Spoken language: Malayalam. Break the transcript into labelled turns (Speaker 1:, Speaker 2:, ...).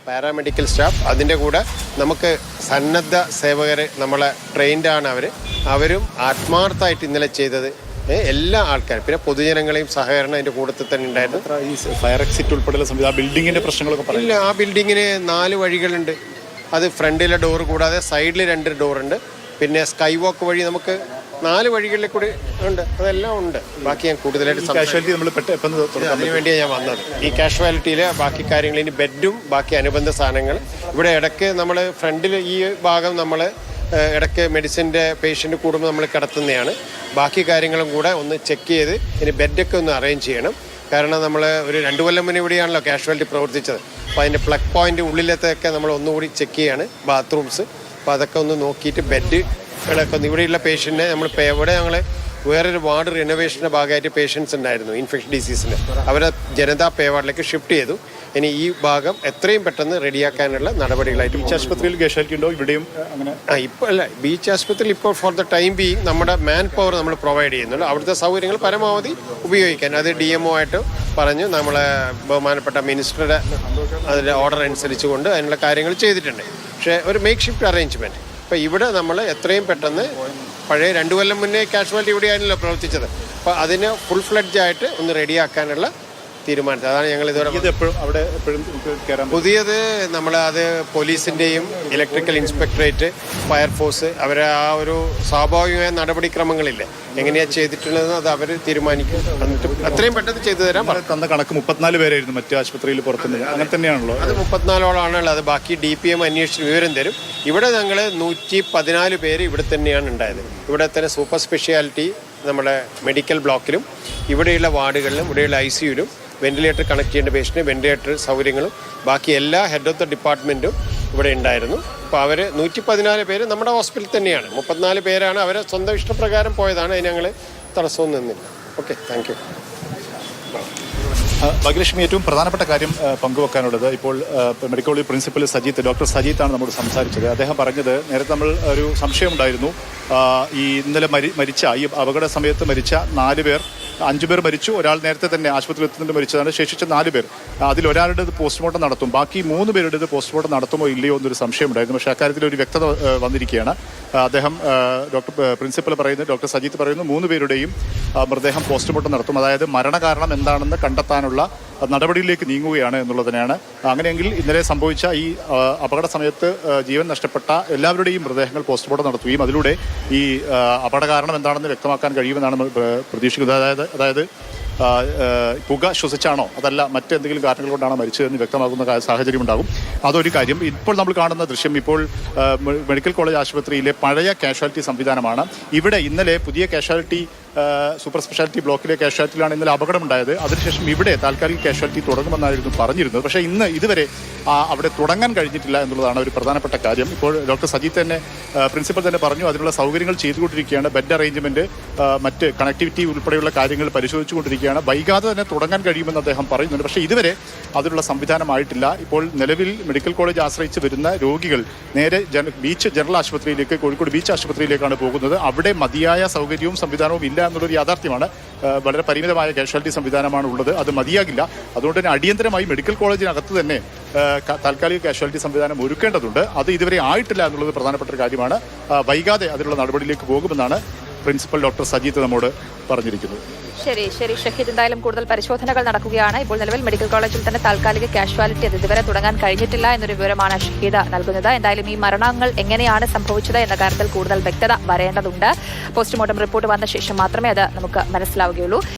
Speaker 1: പാരാമെഡിക്കൽ സ്റ്റാഫ്, അതിൻ്റെ കൂടെ നമുക്ക് സന്നദ്ധ സേവകർ, നമ്മളെ ട്രെയിൻഡാണ് അവരും ആത്മാർത്ഥമായിട്ട് ഇന്നലെ ചെയ്തത്. എല്ലാ ആൾക്കാരും, പിന്നെ പൊതുജനങ്ങളെയും സഹകരണം അതിൻ്റെ കൂട്ടത്തിൽ തന്നെ ഉണ്ടായിരുന്നു.
Speaker 2: ഈ ഫയർ എക്സിറ്റ് ഉൾപ്പെടെയുള്ള സംവിധാനം, ബിൽഡിങ്ങിൻ്റെ പ്രശ്നങ്ങളൊക്കെ
Speaker 1: പറയില്ല. ആ ബിൽഡിങ്ങിന് 4 വഴികളുണ്ട്. അത് ഫ്രണ്ടിലെ ഡോർ കൂടാതെ സൈഡിൽ 2 ഡോറുണ്ട്. പിന്നെ സ്കൈ വാക്ക് വഴി നമുക്ക് 4 വഴികളിൽ കൂടി ഉണ്ട്. അതെല്ലാം ഉണ്ട്. ബാക്കി ഞാൻ കൂടുതലായിട്ട് അതിനു വേണ്ടിയാണ് ഞാൻ വന്നത്. ഈ കാഷ്വാലിറ്റിയിലെ ബാക്കി കാര്യങ്ങൾ, ഇനി ബെഡും ബാക്കി അനുബന്ധ സാധനങ്ങൾ ഇവിടെ ഇടയ്ക്ക് നമ്മൾ ഫ്രണ്ടിൽ ഈ ഭാഗം നമ്മൾ ഇടയ്ക്ക് മെഡിസിൻ്റെ പേഷ്യൻ്റ് കൂടുമ്പോൾ നമ്മൾ കിടത്തുന്നതാണ്. ബാക്കി കാര്യങ്ങളും കൂടെ ഒന്ന് ചെക്ക് ചെയ്ത് ഇനി ബെഡൊക്കെ ഒന്ന് അറേഞ്ച് ചെയ്യണം. കാരണം നമ്മൾ ഒരു 2 കൊല്ലം മുന്നേ ഇവിടെയാണല്ലോ കാഷ്വാലിറ്റി പ്രവർത്തിച്ചത്. അപ്പോൾ അതിൻ്റെ പ്ലഗ് പോയിൻ്റ് ഉള്ളിലത്തൊക്കെ നമ്മൾ ഒന്നുകൂടി ചെക്ക് ചെയ്യാണ്, ബാത്റൂംസ്. അപ്പോൾ അതൊക്കെ ഒന്ന് നോക്കിയിട്ട് ബെഡുകളൊക്കെ ഒന്ന്, ഇവിടെയുള്ള പേഷ്യൻറ്റിനെ നമ്മൾ ഇവിടെ ഞങ്ങൾ വേറൊരു വാർഡ് റിനോവേഷൻ്റെ ഭാഗമായിട്ട് പേഷ്യൻസ് ഉണ്ടായിരുന്നു ഇൻഫെക്ഷൻ ഡിസീസിന്. അവരെ ജനതാ പേ വാർഡിലേക്ക് ഷിഫ്റ്റ് ചെയ്തു. ഇനി ഈ ഭാഗം എത്രയും പെട്ടെന്ന് റെഡിയാക്കാനുള്ള നടപടികളായിട്ട്.
Speaker 2: ബീച്ച് ആശുപത്രിയിൽ കാഷ്വാലിറ്റി ഉണ്ടോ? ഇവിടെയും അങ്ങനെ
Speaker 1: ഇപ്പോൾ അല്ല, ബീച്ച് ആശുപത്രിയിൽ ഇപ്പോൾ ഫോർ ദ ടൈം ബീയിങ് നമ്മുടെ മാൻ പവർ നമ്മൾ പ്രൊവൈഡ് ചെയ്യുന്നുണ്ട്. അവിടുത്തെ സൗകര്യങ്ങൾ പരമാവധി ഉപയോഗിക്കാൻ അത് DMO ആയിട്ട് പറഞ്ഞ് നമ്മളെ ബഹുമാനപ്പെട്ട മിനിസ്റ്ററുടെ അതിൻ്റെ ഓർഡർ അനുസരിച്ച് കൊണ്ട് അതിനുള്ള കാര്യങ്ങൾ ചെയ്തിട്ടുണ്ട്. പക്ഷേ ഒരു മേക്ക് ഷിഫ്റ്റ് അറേഞ്ച്മെൻറ്റ്. അപ്പോൾ ഇവിടെ നമ്മൾ എത്രയും പെട്ടെന്ന് പഴയ 2 കൊല്ലം മുന്നേ കാഷ്വാലിറ്റി ഇവിടെയാണല്ലോ പ്രവർത്തിച്ചത്. അപ്പോൾ അതിന് ഫുൾ ഫ്ലെഡ്ജ് ആയിട്ട് ഒന്ന് റെഡിയാക്കാനുള്ള തീരുമാനിച്ചത്. അതാണ് ഞങ്ങൾ ഇതുവരെ പുതിയത് അത് പോലീസിൻ്റെയും ഇലക്ട്രിക്കൽ ഇൻസ്പെക്ടറേറ്റ്, ഫയർഫോഴ്സ് അവരെ ആ ഒരു സ്വാഭാവികമായ നടപടിക്രമങ്ങളില്ലേ എങ്ങനെയാണ് ചെയ്തിട്ടുള്ളതെന്ന് അത് അവർ തീരുമാനിക്കും. എന്നിട്ട് എത്രയും പെട്ടെന്ന് ചെയ്തു തരാൻ
Speaker 2: തന്ന കണക്ക് 34 പേരായിരുന്നു മറ്റു ആശുപത്രിയിൽ പുറത്തുനിന്ന്. അങ്ങനെ തന്നെയാണല്ലോ.
Speaker 1: അത് 34ഓളാണുള്ളത്. അത് ബാക്കി DPM അന്വേഷിച്ച് വിവരം തരും. ഇവിടെ ഞങ്ങൾ 114 പേര് ഇവിടെ തന്നെയാണ് ഉണ്ടായത്. ഇവിടെ തന്നെ സൂപ്പർ സ്പെഷ്യാലിറ്റി നമ്മുടെ മെഡിക്കൽ ബ്ലോക്കിലും ഇവിടെയുള്ള വാർഡുകളിലും ഇവിടെയുള്ള ICUലും വെന്റിലേറ്റർ കണക്ട് ചെയ്യേണ്ട പേഷ്യൻറ്റ് വെന്റിലേറ്റർ സൗകര്യങ്ങളും ബാക്കി എല്ലാ ഹെഡ് ഓഫ് ദ ഡിപ്പാർട്ട്മെൻറ്റും ഇവിടെ ഉണ്ടായിരുന്നു. അപ്പോൾ അവർ 114 പേര് നമ്മുടെ ഹോസ്പിറ്റലിൽ തന്നെയാണ്. 34 പേരാണ് അവരെ സ്വന്തം ഇഷ്ടപ്രകാരം പോയതാണ്. അതിന് ഞങ്ങൾ തടസ്സവും നിന്നില്ല. Okay, thank you.
Speaker 2: ഭാഗ്യലക്ഷ്മി, ഏറ്റവും പ്രധാനപ്പെട്ട കാര്യം പങ്കുവെക്കാനുള്ളത്, ഇപ്പോൾ മെഡിക്കൽ കോളേജ് പ്രിൻസിപ്പൽ ഡോക്ടർ സജീത്താണ് നമ്മോട് സംസാരിച്ചത്. അദ്ദേഹം പറഞ്ഞത്, നേരത്തെ നമ്മൾ ഒരു സംശയമുണ്ടായിരുന്നു, ഈ ഇന്നലെ മരിച്ച ഈ അപകട സമയത്ത് മരിച്ച 4 പേർ, 5 പേർ മരിച്ചു, ഒരാൾ നേരത്തെ തന്നെ ആശുപത്രിയിൽ എത്തുന്നുണ്ട് മരിച്ചതാണ്. ശേഷിച്ച 4 പേർ, അതിലൊരാളുടേത് പോസ്റ്റ്മോർട്ടം നടത്തും, ബാക്കി 3 പേരുടേത് പോസ്റ്റ്മോർട്ടം നടത്തുമോ ഇല്ലയോ എന്നൊരു സംശയമുണ്ടായിരുന്നു. പക്ഷേ അക്കാര്യത്തിൽ ഒരു വ്യക്തത വന്നിരിക്കുകയാണ്. അദ്ദേഹം പ്രിൻസിപ്പൽ പറയുന്നത്, ഡോക്ടർ സജീത്ത് പറയുന്നു, 3 പേരുടെയും മൃതദേഹം പോസ്റ്റ്മോർട്ടം നടത്തും. അതായത് മരണകാരണം എന്താണെന്ന് കണ്ടെത്താനുള്ള നടപടിയിലേക്ക് നീങ്ങുകയാണ് എന്നുള്ളതിനാണ്. അങ്ങനെയെങ്കിൽ ഇന്നലെ സംഭവിച്ച ഈ അപകട സമയത്ത് ജീവൻ നഷ്ടപ്പെട്ട എല്ലാവരുടെയും മൃതദേഹങ്ങൾ പോസ്റ്റ്മോർട്ടം നടത്തുകയും അതിലൂടെ ഈ അപകട കാരണം എന്താണെന്ന് വ്യക്തമാക്കാൻ കഴിയുമെന്നാണ് പ്രതീക്ഷിക്കുന്നത്. അതായത് പുക ശ്വസിച്ചാണോ അതല്ല മറ്റെന്തെങ്കിലും കാരണങ്ങൾ കൊണ്ടാണ് മരിച്ചതെന്ന് വ്യക്തമാകുന്ന സാഹചര്യം ഉണ്ടാകും. അതൊരു കാര്യം. ഇപ്പോൾ നമ്മൾ കാണുന്ന ദൃശ്യം ഇപ്പോൾ മെഡിക്കൽ കോളേജ് ആശുപത്രിയിലെ പഴയ കാഷ്വാലിറ്റി സംവിധാനമാണ്. ഇവിടെ ഇന്നലെ പുതിയ കാഷ്വാലിറ്റി സൂപ്പർ സ്പെഷ്യാലിറ്റി ബ്ലോക്കിലെ കാഷ്വാലിറ്റിയിലാണ് ഇന്നലെ അപകടമുണ്ടായത്. അതിനുശേഷം ഇവിടെ താൽക്കാലിക കാഷ്വാലിറ്റി തുടങ്ങുമെന്നായിരുന്നു പറഞ്ഞിരുന്നത്. പക്ഷേ ഇതുവരെ അവിടെ തുടങ്ങാൻ കഴിഞ്ഞിട്ടില്ല എന്നുള്ളതാണ് ഒരു പ്രധാനപ്പെട്ട കാര്യം. ഇപ്പോൾ ഡോക്ടർ സജീത്ത് തന്നെ, പ്രിൻസിപ്പൽ തന്നെ പറഞ്ഞു, അതിനുള്ള സൗകര്യങ്ങൾ ചെയ്തുകൊണ്ടിരിക്കുകയാണ്. ബെഡ് അറേഞ്ച്മെന്റ്, മറ്റ് കണക്ടിവിറ്റി ഉൾപ്പെടെയുള്ള കാര്യങ്ങൾ പരിശോധിച്ചുകൊണ്ടിരിക്കുകയാണ്. വൈകാതെ തന്നെ തുടങ്ങാൻ കഴിയുമെന്ന് അദ്ദേഹം പറയുന്നുണ്ട്. പക്ഷേ ഇതുവരെ അതിനുള്ള സംവിധാനമായിട്ടില്ല. ഇപ്പോൾ നിലവിൽ മെഡിക്കൽ കോളേജ് ആശ്രയിച്ച് വരുന്ന രോഗികൾ നേരെ ബീച്ച് ജനറൽ ആശുപത്രിയിലേക്ക്, കോഴിക്കോട് ബീച്ച് ആശുപത്രിയിലേക്കാണ് പോകുന്നത്. അവിടെ മതിയായ സൗകര്യവും സംവിധാനവും ഇല്ല എന്നുള്ളൊരു യാഥാർത്ഥ്യമാണ്. വളരെ പരിമിതമായ കാഷ്വാലിറ്റി സംവിധാനമാണ് ഉള്ളത്. അത് മതിയാകില്ല. അതുകൊണ്ട് തന്നെ അടിയന്തരമായി മെഡിക്കൽ കോളേജിനകത്ത് തന്നെ താൽക്കാലിക കാഷ്വാലിറ്റി സംവിധാനം ഒരുക്കേണ്ടതുണ്ട്. അത് ഇതുവരെ ആയിട്ടില്ല എന്നുള്ളത് പ്രധാനപ്പെട്ട ഒരു കാര്യമാണ്. വൈകാതെ അതിനുള്ള നടപടിയിലേക്ക് പോകുമെന്നാണ് പ്രിൻസിപ്പൽ ഡോക്ടർ സജീത്ത് നമ്മോട് പറഞ്ഞിരിക്കുന്നത്.
Speaker 3: ശരി ഷഹീദ്, എന്തായാലും കൂടുതൽ പരിശോധനകൾ നടക്കുകയാണ്. ഇപ്പോൾ നിലവിൽ മെഡിക്കൽ കോളേജിൽ തന്നെ താൽക്കാലിക കാഷ്വാലിറ്റി അത് ഇതുവരെ തുടങ്ങാൻ കഴിഞ്ഞിട്ടില്ല എന്നൊരു വിവരമാണ് ഷഹീദ് നൽകുന്നത്. എന്തായാലും ഈ മരണങ്ങൾ എങ്ങനെയാണ് സംഭവിച്ചത് എന്ന കാര്യത്തിൽ കൂടുതൽ വ്യക്തത വരേണ്ടതുണ്ട്. പോസ്റ്റ്മോർട്ടം റിപ്പോർട്ട് വന്ന ശേഷം മാത്രമേ അത് നമുക്ക് മനസ്സിലാവുകയുള്ളൂ.